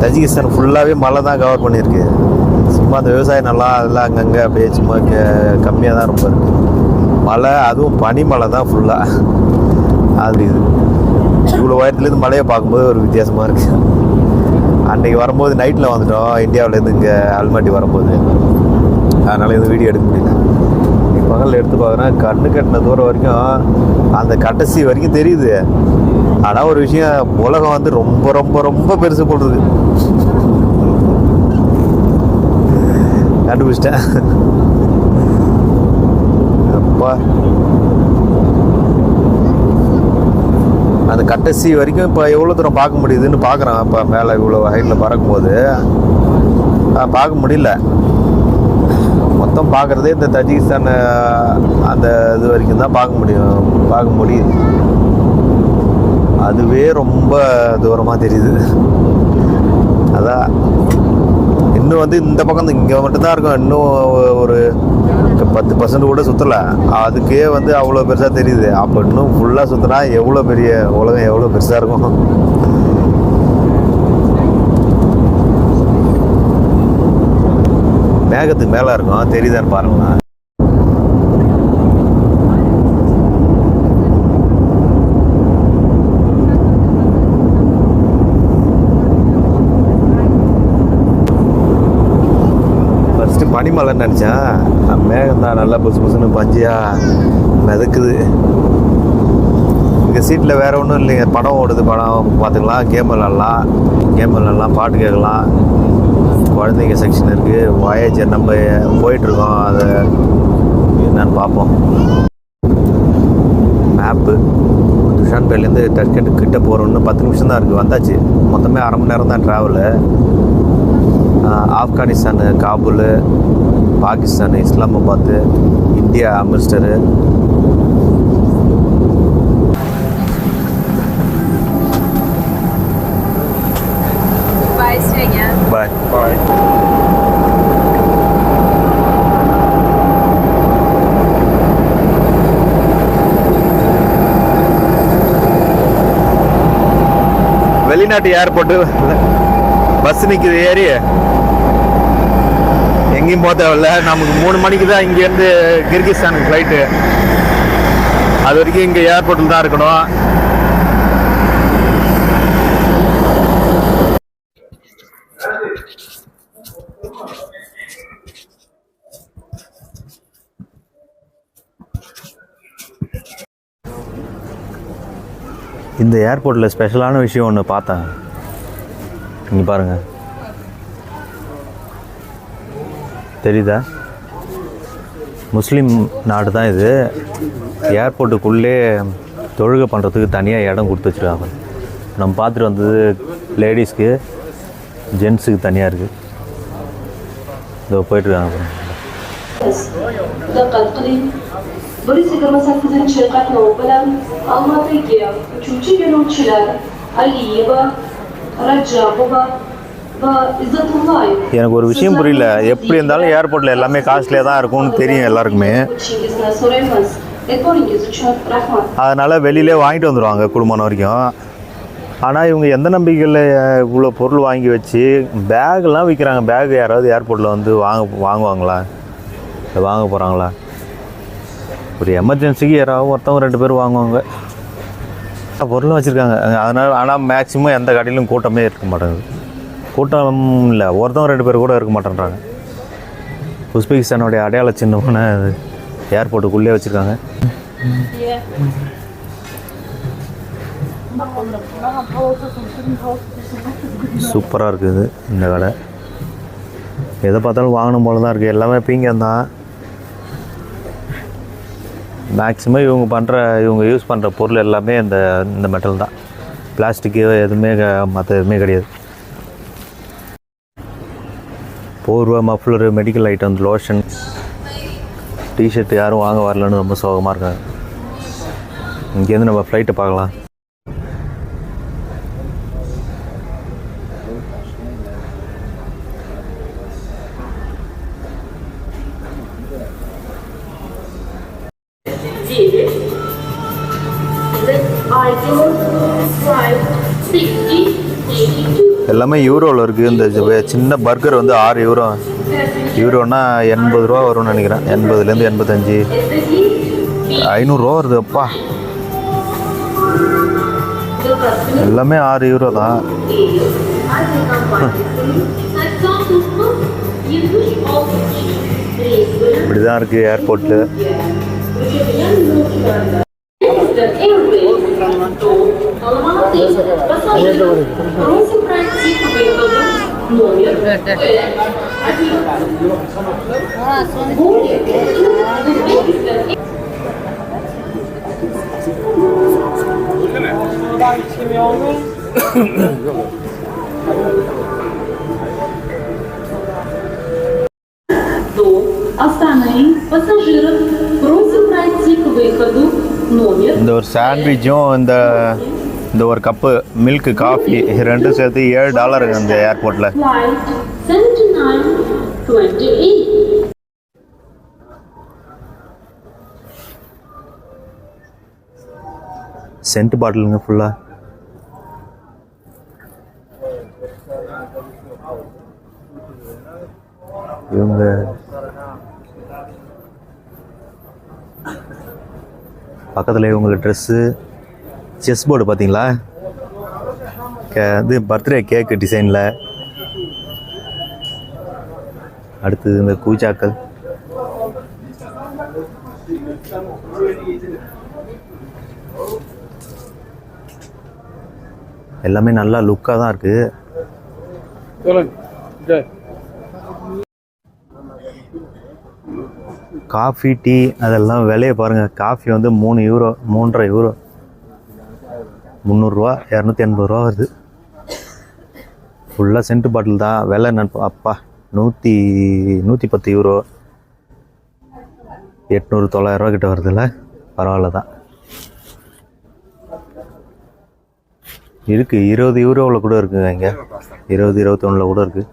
Tajikistan ஃபுல்லாகவே மழை தான் கவர் பண்ணியிருக்கு. சும்மா அந்த விவசாயம் நல்லா அதெல்லாம் அங்கங்கே அப்படியே சும்மா கம்மியாக தான் ரொம்ப இருக்குது. மழை, அதுவும் பனிமழை தான் ஃபுல்லாக. அது இது இவ்வளோ உயரத்துலேருந்து மழையை பார்க்கும்போது ஒரு வித்தியாசமாக இருக்குது. அன்றைக்கி வரும்போது நைட்டில் வந்துட்டோம் இந்தியாவிலேருந்து இங்கே அல்மாட்டி வரும்போது, அதனால் எதுவும் வீடியோ எடுக்க முடியல. இன்னைக்கு பகலில் எடுத்து பார்க்குறேன், கண்ணு கட்டின தூரம் வரைக்கும் அந்த கடைசி வரைக்கும் தெரியுது. ஆனால் ஒரு விஷயம், உலகம் வந்து ரொம்ப ரொம்ப ரொம்ப பெருசு போடுறது கண்டுபிடிச்சிட்டேன். அப்பா அந்த கடைசி வரைக்கும் இப்போ எவ்வளோ தூரம் பார்க்க முடியுதுன்னு பார்க்குறேன். இப்போ மேலே இவ்வளோ ஹைட்டில் பறக்கும்போது பார்க்க முடியல. மொத்தம் பார்க்குறதே இந்த தஜிகிஸ்தான் அந்த இது வரைக்கும் தான் பார்க்க முடியுது. அதுவே ரொம்ப தூரமாக தெரியுது. அதான் இன்னும் வந்து இந்த பக்கம் இங்கே மட்டும்தான் இருக்கும். இன்னும் ஒரு 10% கூட சுற்றலை, அதுக்கே வந்து அவ்வளோ பெருசாக தெரியுது. அப்போ இன்னும் ஃபுல்லாக சுற்றினா எவ்வளோ பெரிய உலகம், எவ்வளோ பெருசாக இருக்கும். மேகத்துக்கு மேலே இருக்கும், தெரியுதான்னு பாருங்களேன். பனிமலைன்னு நினச்சேன், மேகம் தான் நல்லா புசு புசுன்னு பஞ்சியாக மிதக்குது. இங்கே சீட்டில் வேறு ஒன்றும் இல்லைங்க, படம் ஓடுது, படம் பார்த்துக்கலாம், கேம் விளாட்லாம், பாட்டு கேட்கலாம். குழந்தைங்க செக்ஷன் இருக்குது. வாயேஜர் நம்ம போயிட்டுருக்கோம், அதை என்னன்னு பார்ப்போம். மேப்பு துஷான்பேலேருந்து டஷ்கண்ட் கிட்ட போகிறோன்னு 10 நிமிஷம் தான் இருக்குது. வந்தாச்சு. மொத்தமே அரை மணி நேரம் தான் ட்ராவலு. ஆப்கானிஸ்தானு காபூல், பாகிஸ்தானு இஸ்லாமாபாத்து, இந்தியா அமிர்தசரு. பாய். வெளிநாட்டு ஏர்போர்ட்டு பஸ் நிற்கிது, ஏறி எங்கேயும் போக தேவையில்ல. நமக்கு 3 மணிக்கு தான் இங்கேருந்து கிர்கிஸ்தானுக்கு ஃப்ளைட்டு. அது வரைக்கும் இங்கே ஏர்போர்ட்டில் தான் இருக்கணும். இந்த ஏர்போர்ட்டில் ஸ்பெஷலான விஷயம் ஒன்று பார்த்தேன். இங்கே பாருங்கள், தெரியுதா? முஸ்லீம் நாடு தான் இது. ஏர்போர்ட்டுக்குள்ளே தொழுகை பண்ணுறதுக்கு தனியாக இடம் கொடுத்து வச்சுருக்காங்க. நம்ம பார்த்துட்டு வந்தது லேடிஸ்க்கு, ஜென்ஸுக்கு தனியாக இருக்குது. இதோ போயிட்டுருக்காங்க. Burası Kırmasaklı'nın şirkatına olan Almatı'ya üçüncü yolcular Aliyeva, Rajabova ve İzzatullahi. எனக்கு ஒரு விஷயம் புரியல. எப்படி இருந்தாலும் ஏர்போர்ட்டில் எல்லாமே காஸ்ட்லியாக தான் இருக்கும்னு தெரியும் எல்லாருக்குமே. அதனால் வெளியிலே வாங்கிட்டு வந்துடுவாங்க குடும்பம் வரைக்கும். ஆனால் இவங்க எந்த நம்பிக்கையில் இவ்வளோ பொருள் வாங்கி வச்சு பேக்கெலாம் விற்கிறாங்க. பேக் யாராவது ஏர்போர்ட்டில் வந்து வாங்குவாங்களா, வாங்க போகிறாங்களா? ஒரு எமர்ஜென்சிக்கு யாராவது ஒருத்தவங்க 2 பேர் வாங்குவாங்க. பொருளும் வச்சுருக்காங்க அதனால். ஆனால் மேக்ஸிமம் எந்த கடையிலும் கூட்டமே இருக்க மாட்டேங்குது. கூட்டம் இல்லை, ஒருத்தவங்க 2 பேர் கூட இருக்க மாட்டேன்றாங்க. உஸ்பெகிஸ்தானுடைய அடையாள சின்னமான ஏர்போர்ட்டுக்குள்ளே வச்சுருக்காங்க. சூப்பராக இருக்குது இந்த கடை. எதை பார்த்தாலும் வாங்கணும் போல தான் இருக்குது. எல்லாமே பீங்கான் தான். மேக்ஸிமம் இவங்க யூஸ் பண்ணுற பொருள் எல்லாமே இந்த மெட்டல் தான். பிளாஸ்டிக்கு எதுவுமே மற்ற எதுவுமே கிடையாது. போர்வை, மஃப்ளரு, மெடிக்கல் ஐட்டம், லோஷன், டிஷர்ட் யாரும் வாங்க வரலன்னு ரொம்ப சோகமாக இருக்காங்க. இங்கேருந்து நம்ம ஃப்ளைட்டை பார்க்கலாம். Item 56082 எல்லாமே யூரோவில் இருக்குது. இந்த சின்ன பர்கர் வந்து 6 யூரோ. யூரோனா 80 ரூபா வரும்னு நினைக்கிறேன். 80லேருந்து 85, 500 ரூபா வருது. அப்பா, எல்லாமே 6 யூரோ தான். இப்படிதான் இருக்கு ஏர்போர்ட்டு. இந்த ஒரு சாண்ட்விச்சும் இந்த ஒரு கப்பு மில்க் காஃபி ரெண்டும் சேர்த்து $7 அந்த ஏர்போர்ட்டில். சென்ட் பாட்டிலுங்க ஃபுல்லாக. இவங்க பக்கத்தில் இவங்களுக்கு ட்ரெஸ்ஸு, செஸ் போர்டு பார்த்தீங்களா, இது பர்த்டே கேக்கு டிசைனில். அடுத்தது இந்த கூச்சாக்கள். எல்லாமே நல்லா லுக்காக தான் இருக்குது. காஃபி, டீ அதெல்லாம் விலையை பாருங்கள். காஃபி வந்து 3 யூரோ, 3.5 யூரோ, 300 ரூபா, 280 ரூபா வருது. ஃபுல்லாக சென்ட் பாட்டில் தான். விலை அப்பா 110 யூரோ, 800-900 ரூபா கிட்ட வருதுல்ல. பரவாயில்ல தான் இருக்குது. 20 யூரோவில் கூட இருக்குங்க இங்கே. 20-21 கூட இருக்குது.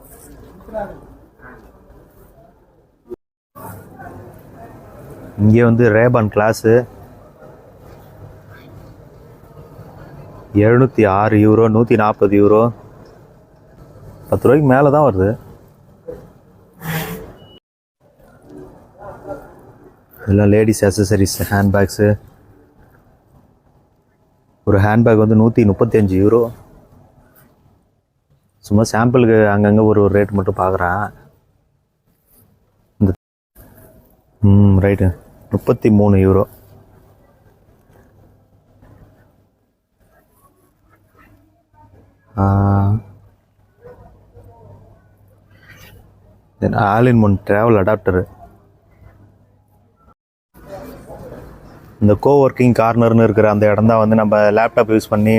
இங்கே வந்து ரேபான் கிளாஸு 706 யூரோ, 140 யூரோ, 10 ரூபாய்க்கு மேலே தான் வருது. இதெல்லாம் லேடிஸ் அக்சசரிஸ், ஹேண்ட்பேக்ஸு. ஒரு ஹேண்ட்பேக் வந்து 135 யூரோ. சும்மா சாம்பிளுக்கு அங்கங்கே ஒரு ரேட் மட்டும் பார்க்குறேன். இந்த ரைட்டு 33 யூரோ. தென் ஆல்-இன்-ஒன் ட்ராவல் அடாப்டரு. இந்த கோஒர்க்கிங் கார்னர்னு இருக்கிற அந்த இடம் தான் வந்து நம்ம லேப்டாப் யூஸ் பண்ணி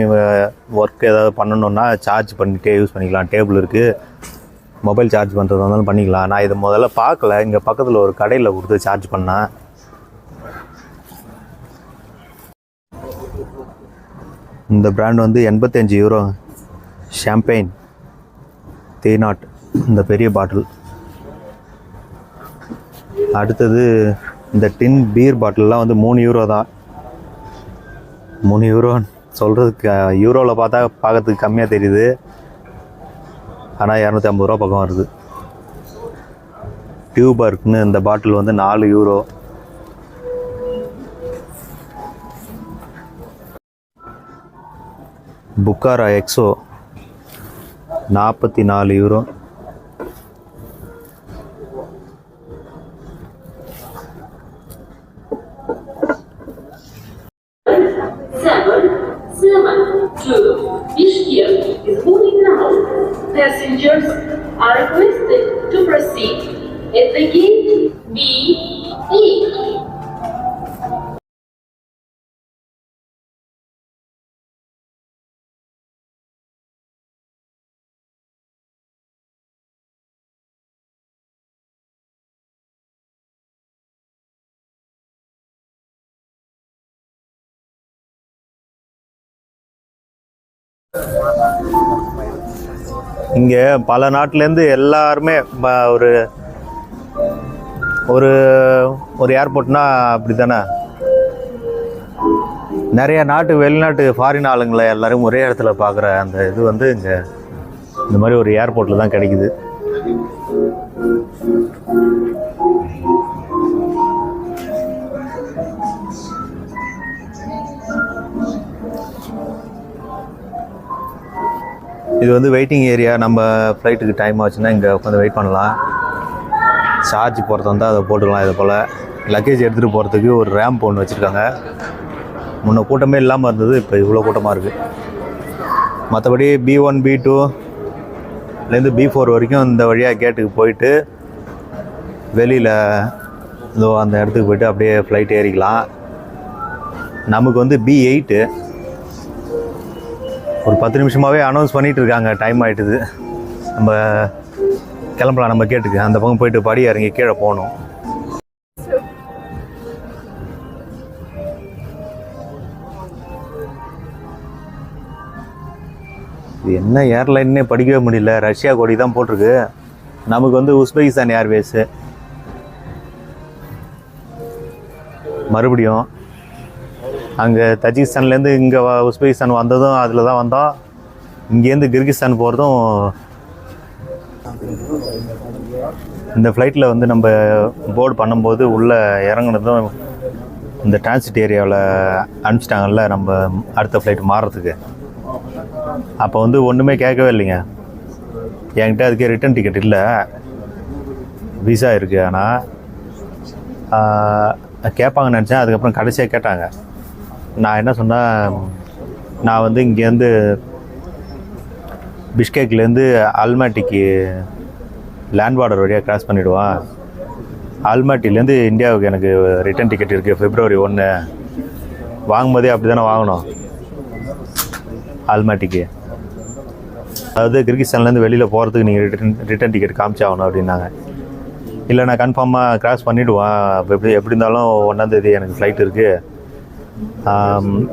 ஒர்க் ஏதாவது பண்ணணுன்னா சார்ஜ் பண்ணிகிட்டே யூஸ் பண்ணிக்கலாம். டேபிள் இருக்குது, மொபைல் சார்ஜ் பண்ணுறது வந்தாலும் பண்ணிக்கலாம். நான் இதை முதல்ல பார்க்கல. இங்கே பக்கத்தில் ஒரு கடையில் கொடுத்து சார்ஜ் பண்ணேன். இந்த பிராண்ட் வந்து 85 யூரோ. ஷாம்பெயின் தேநாட், இந்த பெரிய பாட்டில். அடுத்தது இந்த டின் பீர் பாட்டிலெலாம் வந்து 3 யூரோ தான். 3 யூரோ சொல்கிறதுக்கு யூரோவில் பார்த்தா பார்க்கறதுக்கு கம்மியாக தெரியுது. ஆனால் 250 ரூபா பக்கம் வருது. டியூபர்க்னு இந்த பாட்டில் வந்து 4 யூரோ. புக்காரா எக்ஸோ 44 euro. Passengers are requested to proceed at the gate B8. இங்கே பல நாட்டிலேருந்து எல்லாருமே ஒரு ஒரு ஒரு ஏர்போர்ட்னா அப்படி தானே, நிறைய நாட்டு வெளிநாட்டு ஃபாரின் ஆளுங்களை எல்லோரும் ஒரே இடத்துல பார்க்குற அந்த இது வந்து இங்கே இந்த மாதிரி ஒரு ஏர்போர்ட்டில் தான் கிடைக்குது. இது வந்து வெயிட்டிங் ஏரியா. நம்ம ஃப்ளைட்டுக்கு டைம் ஆச்சுன்னா இங்கே உட்காந்து வெயிட் பண்ணலாம். சார்ஜ் போகிறதா இருந்தால் அதை போட்டுக்கலாம். இது போல் லக்கேஜ் எடுத்துகிட்டு போகிறதுக்கு ஒரு ரேம்ப் ஒன்று வச்சுருக்காங்க. முன்ன கூட்டமே இல்லாமல் இருந்தது, இப்போ இவ்வளோ கூட்டமாக இருக்குது. மற்றபடி B1 B2லேருந்து B4 வரைக்கும் இந்த வழியாக கேட்டுக்கு போயிட்டு வெளியில் இதோ அந்த இடத்துக்கு போய்ட்டு அப்படியே ஃப்ளைட் ஏறிக்கலாம். நமக்கு வந்து B8 ஒரு 10 நிமிஷமாகவே அனௌன்ஸ் பண்ணிகிட்டு இருக்காங்க, டைம் ஆகிட்டுது, நம்ம கிளம்பலாம். நம்ம கேட்டுக்கு அந்த பக்கம் போயிட்டு படி இறங்கி கீழே போகணும். இது என்ன ஏர்லைன்னே படிக்கவே முடியல. ரஷ்யா கொடி தான் போட்டிருக்கு. நமக்கு வந்து உஸ்பெகிஸ்தான் ஏர்வேஸு. மறுபடியும் அங்கே தஜிகிஸ்தான்லேருந்து இங்கே உஸ்பெகிஸ்தான் வந்ததும் அதில் தான் வந்தோம். இங்கேருந்து கிர்கிஸ்தான் போகிறதும் இந்த ஃப்ளைட்டில் வந்து நம்ம போர்டு பண்ணும்போது உள்ளே இறங்குனதும் இந்த டிரான்சிட் ஏரியாவில் அனுப்பிச்சிட்டாங்கல்ல நம்ம அடுத்த ஃப்ளைட் மாறுறதுக்கு. அப்போ வந்து ஒன்றுமே கேட்கவே இல்லைங்க. என்கிட்ட அதுக்கே ரிட்டன் டிக்கெட் இல்லை, விசா இருக்குது. ஆனால் கேட்பாங்கன்னு நினச்சேன். அதுக்கப்புறம் கடைசியாக கேட்டாங்க. நான் என்ன சொன்னேன், நான் வந்து இங்கேருந்து பிஷ்கேக்லேருந்து அல்மாட்டிக்கு லேண்ட் பார்டர் வழியாக கிராஸ் பண்ணிவிடுவான். அல்மாட்டிலேருந்து இந்தியாவுக்கு எனக்கு ரிட்டன் டிக்கெட் இருக்குது February 1. வாங்கும்போதே அப்படி தானே வாங்கணும் அல்மாட்டிக்கு. அதாவது கிர்கிஸ்தான்லேருந்து வெளியில் போகிறதுக்கு நீங்கள் ரிட்டன் டிக்கெட் காமிச்சாகணும் அப்படின்னாங்க. இல்லை நான் கன்ஃபார்மாக கிராஸ் பண்ணிவிடுவேன், எப்படி இருந்தாலும் 1ஆம் தேதி எனக்கு ஃப்ளைட் இருக்குது.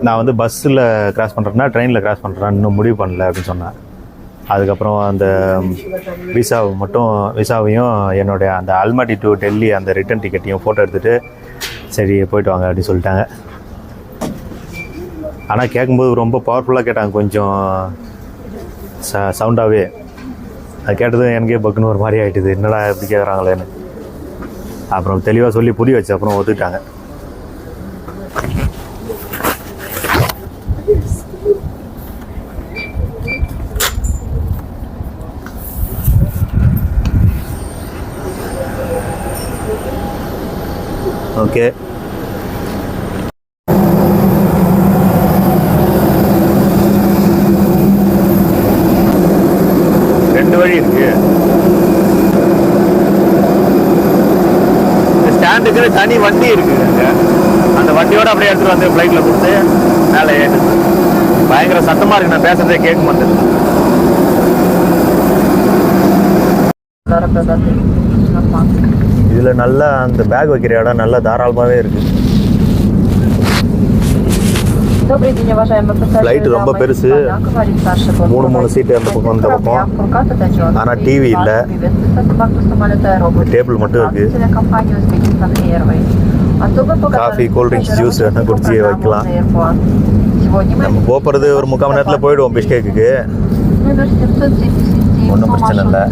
நான் வந்து பஸ்ஸில் கிராஸ் பண்ணுறேன்னா ட்ரெயினில் கிராஸ் பண்ணுறேன், இன்னும் முடிவு பண்ணல அப்படின்னு சொன்னேன். அதுக்கப்புறம் அந்த விசாவையும் என்னுடைய அந்த அல்மாட்டி டு டெல்லி அந்த ரிட்டன் டிக்கெட்டையும் ஃபோட்டோ எடுத்துகிட்டு சரி போயிட்டு வாங்க அப்படின்னு சொல்லிட்டாங்க. ஆனால் கேட்கும்போது ரொம்ப பவர்ஃபுல்லாக கேட்டாங்க, கொஞ்சம் சவுண்டாகவே. அது கேட்டதும் எனக்கே பக்குன்னு ஒரு மாதிரி ஆகிட்டுது, என்னடா எப்படி கேட்குறாங்களேன்னு. அப்புறம் தெளிவாக சொல்லி புரிய வச்சு அப்புறம் ஒத்துக்கிட்டாங்க. ஓகே, ரெண்டு வழி இருக்கு. ஸ்டாண்டுக்கு தனி வண்டி இருக்கு அங்க. அந்த வண்டியோட அப்படியே எடுத்துட்டு வந்து ஃப்ளைட்ல கொடுத்து மேலே ஏற்று. பயங்கர சத்தமா இருக்கு, நான் பேசுறதே கேட்க மாட்டேன். இதில் நல்லா அந்த பேக் வைக்கிற இடம் நல்லா தாராளமாகவே இருக்குது. ஃப்ளைட்டு ரொம்ப பெருசு, 3 சீட்டு அந்த பக்கம் இந்த பக்கம். ஆனால் டிவி இல்லை, டேபிள் மட்டும் இருக்குது. காஃபி, கூல்ட்ரிங்க்ஸ், ஜூஸ் என்ன குடிச்சு வைக்கலாம். நம்ம போகிறது ஒரு 3/4 மணி நேரத்தில் போயிடுவோம் பிஷ்கேக்கு. ஒன்றும் பிரச்சனை இல்லை.